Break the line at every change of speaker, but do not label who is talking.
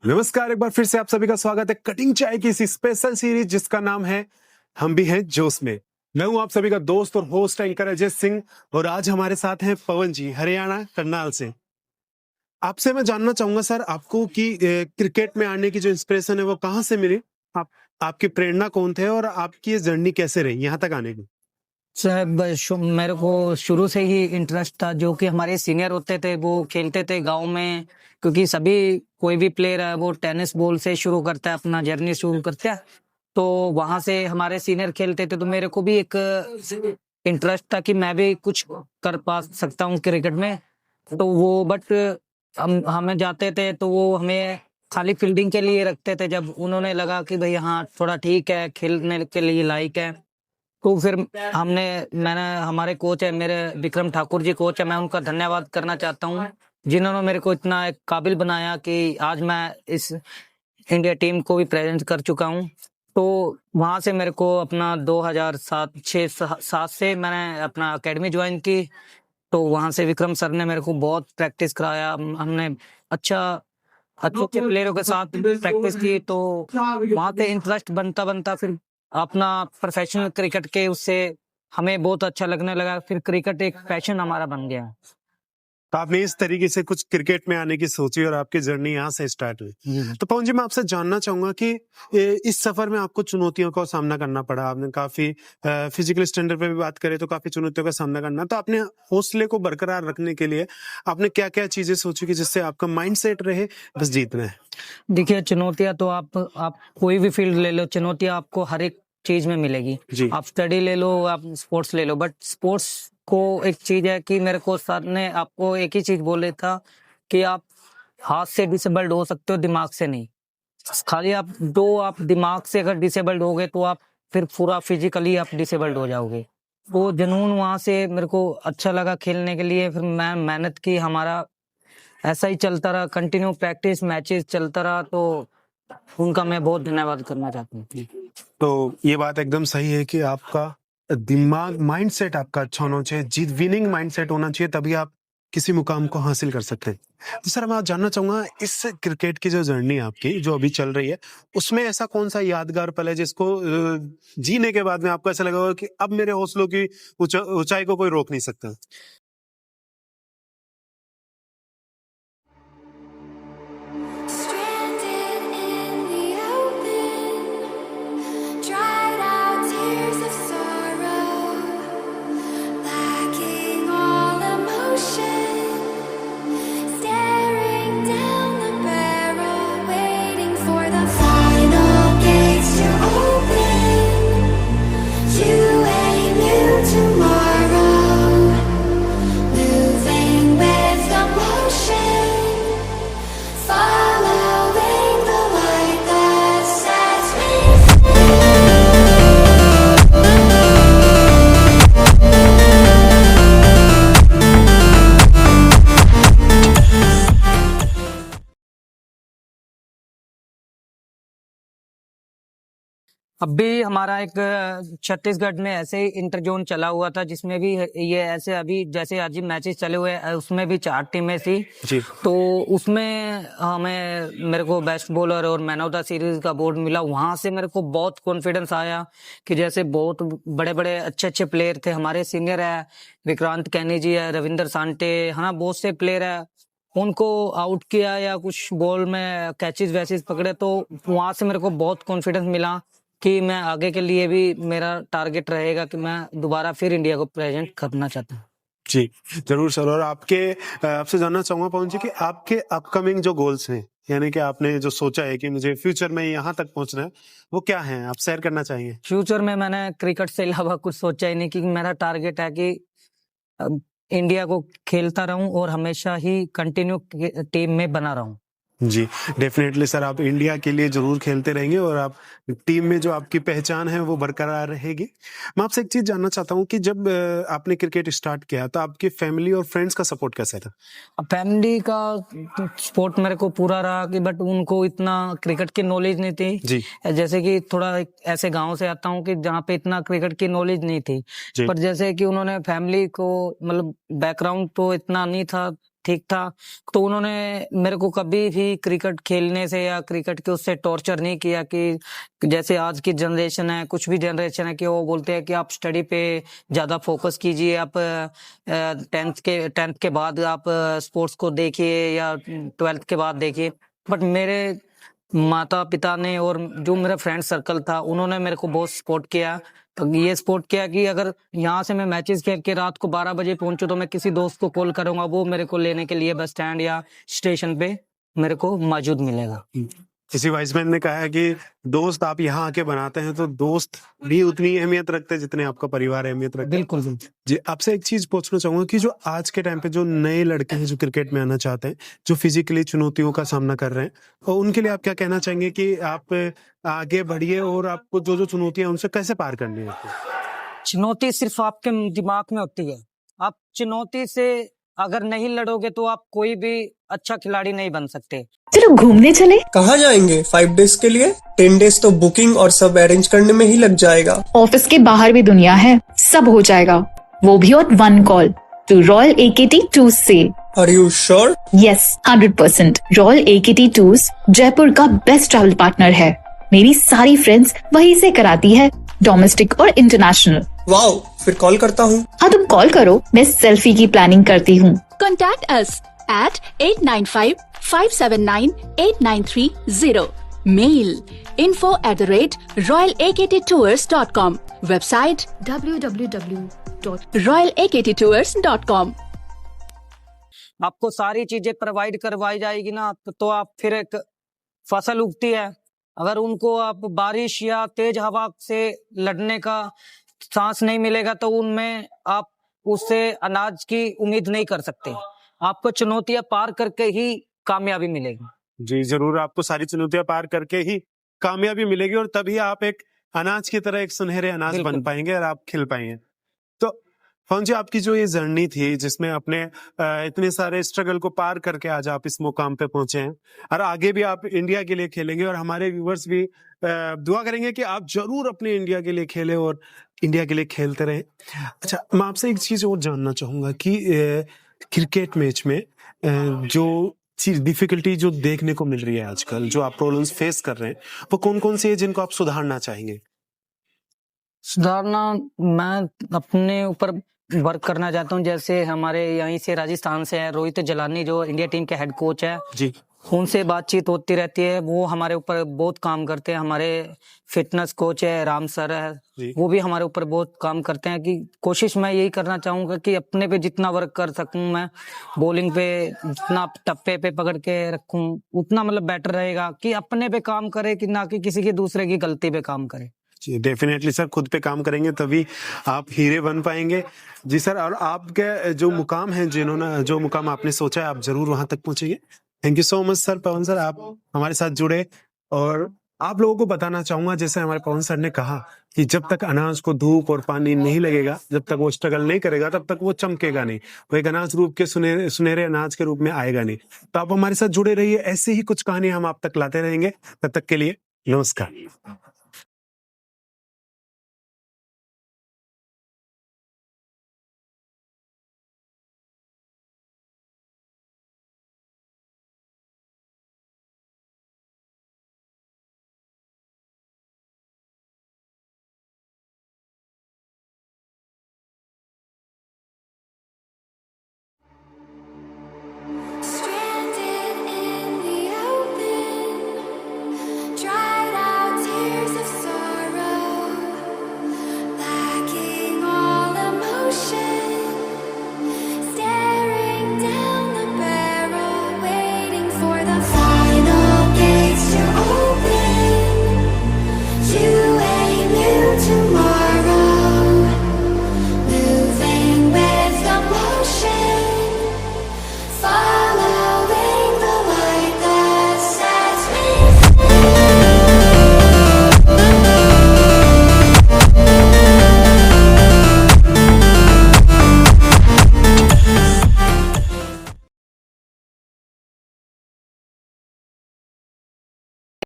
नमस्कार, एक बार फिर से आप सभी का स्वागत है कटिंग चाय की इसी स्पेशल सीरीज जिसका नाम है हम भी हैं जोश में। मैं हूं आप सभी का दोस्त और होस्ट एंकर अजय सिंह और आज हमारे साथ हैं पवन जी, हरियाणा करनाल से। आपसे मैं जानना चाहूंगा सर आपको कि क्रिकेट में आने की जो इंस्पिरेशन है वो कहाँ से मिली? आप आपकी प्रेरणा कौन थे और आपकी ये जर्नी कैसे रही यहाँ तक आने की?
मेरे को शुरू से ही इंटरेस्ट था। जो कि हमारे सीनियर होते थे वो खेलते थे गांव में, क्योंकि सभी कोई भी प्लेयर है वो टेनिस बॉल से शुरू करता है, अपना जर्नी शुरू करता है। तो वहां से हमारे सीनियर खेलते थे तो मेरे को भी एक इंटरेस्ट था कि मैं भी कुछ कर पा सकता हूँ क्रिकेट में। तो वो बट हमें जाते थे तो वो हमें खाली फील्डिंग के लिए रखते थे। जब उन्होंने लगा कि भाई हाँ थोड़ा ठीक है, खेलने के लिए लायक है, तो फिर मैंने हमारे कोच है, मेरे विक्रम ठाकुर जी कोच है, मैं उनका धन्यवाद करना चाहता हूँ जिन्होंने मेरे को इतना एक काबिल बनाया कि आज मैं इस इंडिया टीम को भी प्रेजेंट कर चुका हूँ। तो वहां से मेरे को अपना 2007 से मैंने अपना एकेडमी ज्वाइन की। तो वहां से विक्रम सर ने मेरे को बहुत प्रैक्टिस कराया। हमने अच्छा अच्छे प्लेयरों के साथ प्रैक्टिस की। तो वहां पे इंटरेस्ट बनता बनता फिर अपना प्रोफेशनल क्रिकेट के उससे हमें बहुत अच्छा लगने लगा। फिर क्रिकेट एक पैशन हमारा बन गया।
तो आपने इस तरीके से कुछ क्रिकेट में आने की सोची और आपकी जर्नी यहाँ से स्टार्ट हुई। तो पवन जी, मैं आपसे जानना चाहूंगा कि इस सफर में आपको चुनौतियों का सामना करना पड़ा। आपने काफी फिजिकल स्टैंडर्ड पे भी बात करें तो काफी चुनौतियों का सामना करना। तो आपने हौसले को बरकरार रखने के लिए आपने क्या क्या चीजें सोची कि जिससे आपका माइंड सेट रहे बस जीतना है?
देखिए, चुनौतियां तो आप कोई भी फील्ड ले लो, चुनौतियां आपको हर एक चीज में मिलेगी। आप स्टडी ले लो, आप स्पोर्ट्स ले लो, बट स्पोर्ट्स को एक चीज है कि मेरे को सर ने आपको एक ही चीज बोले था कि आप हाथ से डिसेबल्ड हो सकते हो, दिमाग से नहीं। खाली आप दिमाग से अगर डिसेबल्ड हो गए तो आप फिर पूरा फिजिकली आप डिसेबल्ड हो जाओगे। वो जुनून वहां से मेरे को अच्छा लगा खेलने के लिए। फिर मैं मेहनत की, हमारा ऐसा ही चलता रहा, कंटिन्यू प्रैक्टिस मैचेस चलता रहा। तो उनका मैं बहुत धन्यवाद करना चाहता हूँ।
तो ये बात एकदम सही है कि आपका दिमाग माइंड सेट आपका अच्छा होना चाहिए, जीत विनिंग माइंड सेट होना चाहिए, तभी आप किसी मुकाम को हासिल कर सकते हैं। तो सर मैं जानना चाहूंगा इस क्रिकेट की जो जर्नी आपकी जो अभी चल रही है उसमें ऐसा कौन सा यादगार पल है जिसको जीने के बाद में आपको ऐसा लगा होगा कि अब मेरे हौसलों की ऊंचाई को कोई रोक नहीं सकता?
Stranded in the open, dried out tears of sorrow, lacking all emotion, staring down the barrel, waiting for the final gates to open, to a new tomorrow, moving with the motion. Following the light that sets me
अब भी हमारा एक छत्तीसगढ़ में ऐसे ही inter zone चला हुआ था, जिसमें भी ये ऐसे अभी जैसे आज ही मैचेस चले हुए हैं, उसमें भी 4 टीमें थी
जी।
तो उसमें मेरे को बेस्ट बॉलर और मैन ऑफ द सीरीज का अवार्ड मिला। वहां से मेरे को बहुत कॉन्फिडेंस आया कि जैसे बहुत बड़े बड़े अच्छे अच्छे प्लेयर थे, हमारे सीनियर है, विक्रांत कैनी जी है, रविंदर सांटे है ना, बहुत से प्लेयर है, उनको आउट किया या कुछ बॉल में कैचेस वैचेस पकड़े। तो वहां से मेरे को बहुत कॉन्फिडेंस मिला कि मैं आगे के लिए भी मेरा टारगेट रहेगा कि मैं दोबारा फिर इंडिया को प्रेजेंट करना चाहता हूँ।
जी जरूर सर। और आपसे जानना चाहूंगा पवन जी कि आपके अपकमिंग जो गोल्स हैं, यानी कि आपने जो सोचा है कि मुझे फ्यूचर में यहाँ तक पहुंचना है, वो क्या है? आप शेयर करना चाहेंगे?
फ्यूचर में मैंने क्रिकेट से अलावा कुछ सोचा ही नहीं, कि मेरा टारगेट है कि इंडिया को खेलता रहूं और हमेशा ही कंटिन्यू टीम में बना रहूं।
जी डेफिनेटली सर, आप इंडिया के लिए जरूर खेलते रहेंगे और आप टीम में जो आपकी पहचान है वो बरकरार रहेगी। मैं आपसे एक चीज जानना चाहता हूँ कि जब आपने क्रिकेट स्टार्ट किया तो आपके फैमिली और फ्रेंड्स का सपोर्ट कैसा था?
फैमिली का सपोर्ट मेरे को पूरा रहा कि बट उनको इतना क्रिकेट की नॉलेज नहीं थी
जी।
जैसे कि थोड़ा ऐसे गांव से आता हूँ कि जहाँ पे इतना क्रिकेट की नॉलेज नहीं थी।
जी।
पर जैसे कि उन्होंने फैमिली को मतलब बैकग्राउंड तो इतना नहीं था ठीक था। तो उन्होंने मेरे को कभी भी क्रिकेट खेलने से या क्रिकेट के उससे टॉर्चर नहीं किया कि जैसे आज की जनरेशन है, कुछ भी जनरेशन है कि वो बोलते हैं कि आप स्टडी पे ज्यादा फोकस कीजिए, आप 10th के बाद आप स्पोर्ट्स को देखिए या 12th के बाद देखिए। बट मेरे माता पिता ने और जो मेरा फ्रेंड सर्कल था उन्होंने मेरे को बहुत सपोर्ट किया। तो ये सपोर्ट किया कि अगर यहाँ से मैं मैचेस खेल के रात को 12 बजे पहुंचूं तो मैं किसी दोस्त को कॉल करूंगा, वो मेरे को लेने के लिए बस स्टैंड या स्टेशन पे मेरे को मौजूद मिलेगा।
किसी वाइजमैन ने कहा है कि दोस्त आप यहाँ आके बनाते हैं तो दोस्त भी उतनी अहमियत रखते हैं जितने आपका परिवार अहमियत रखता है।
बिल्कुल बिल्कुल।
जी, आपसे एक चीज पूछना चाहूंगा कि जो आज के टाइम पे जो नए लड़के हैं जो क्रिकेट में आना चाहते हैं, जो फिजिकली चुनौतियों का सामना कर रहे हैं, और उनके लिए आप क्या कहना चाहेंगे कि आप आगे बढ़िए और आपको जो जो चुनौतियां हैं उनसे कैसे पार करनी है आपको?
चुनौती सिर्फ आपके दिमाग में होती है। आप चुनौती से अगर नहीं लड़ोगे तो आप कोई भी अच्छा खिलाड़ी नहीं बन सकते।
चलो घूमने चले।
कहाँ जाएंगे 5 डेज के लिए? 10 डेज तो बुकिंग और सब अरेंज करने में ही लग जाएगा।
ऑफिस के बाहर भी दुनिया है, सब हो जाएगा, वो भी on 1 call to royal AKT tours से।
Are you sure?
Yes 100%। Royal AKT tours Jaipur का बेस्ट ट्रैवल पार्टनर है। मेरी सारी फ्रेंड्स वहीं से कराती है, डोमेस्टिक और इंटरनेशनल।
वाओ, फिर कॉल करता हूँ।
हाँ तुम कॉल करो, मैं सेल्फी की प्लानिंग करती हूँ।
Contact us at 895-579-8930. Mail info@royalakttours.com. Website www.royalakttours.com.
आपको सारी चीजें प्रोवाइड करवाई जाएगी ना, तो आप फिर एक फसल उगती है। अगर उनको आप बारिश या तेज हवा से लड़ने का सांस नहीं मिलेगा तो उनमें आप उससे अनाज की उम्मीद नहीं कर सकते। आपको चुनौतियां पार करके ही कामयाबी मिलेगी।
जी जरूर, आपको सारी चुनौतियां पार करके ही कामयाबी मिलेगी और तभी आप एक अनाज की तरह एक सुनहरे अनाज बन
बिल्कुल।
पाएंगे और आप खिल पाएंगे। तो पवन जी, आपकी जो ये जर्नी थी जिसमें अपने इतने सारे स्ट्रगल को पार करके आज आप इस मुकाम पे पहुंचे हैं और आगे भी आप इंडिया के लिए खेलेंगे और हमारे व्यूवर्स भी दुआ करेंगे कि आप जरूर अपने इंडिया के लिए खेलें और इंडिया के लिए खेलते रहें। अच्छा, मैं आपसे एक चीज और जानना चाहूंगा कि क्रिकेट मैच में जो चीज डिफिकल्टी जो देखने को मिल रही है आजकल, जो आप प्रॉब्लम्स फेस कर रहे हैं, वो कौन कौन सी है जिनको आप सुधारना चाहेंगे?
सुधारना, मैं अपने ऊपर वर्क करना चाहता हूँ। जैसे हमारे यहीं से राजस्थान से है रोहित जलानी, जो इंडिया टीम के हेड कोच है,
जी
उनसे बातचीत होती रहती है। वो हमारे ऊपर बहुत काम करते हैं। हमारे फिटनेस कोच है राम सर है,
जी।
वो भी हमारे ऊपर बहुत काम करते हैं। कि कोशिश मैं यही करना चाहूंगा कि अपने पे जितना वर्क कर सकूं, मैं बॉलिंग पे जितना टप्पे पे पकड़ के रखूं उतना मतलब बेटर रहेगा। कि अपने पे काम करे कि ना कि किसी की दूसरे की गलती पे काम करे।
जी डेफिनेटली सर, खुद पे काम करेंगे तभी आप हीरे बन पाएंगे। जी सर, और आपके जो मुकाम है, जो मुकाम आपने सोचा है, आप जरूर वहां तक पहुंचेंगे। Thank you so much sir. Pawan sir, आप हमारे साथ जुड़े और आप लोगों को बताना चाहूंगा, जैसे हमारे पवन सर ने कहा कि जब तक अनाज को धूप और पानी नहीं लगेगा, जब तक वो स्ट्रगल नहीं करेगा, तब तक वो चमकेगा नहीं, वो एक अनाज रूप के सुनहरे अनाज के रूप में आएगा नहीं। तो आप हमारे साथ जुड़े रहिए, ऐसे ही कुछ कहानी हम आप तक लाते रहेंगे। तब तक के लिए नमस्कार।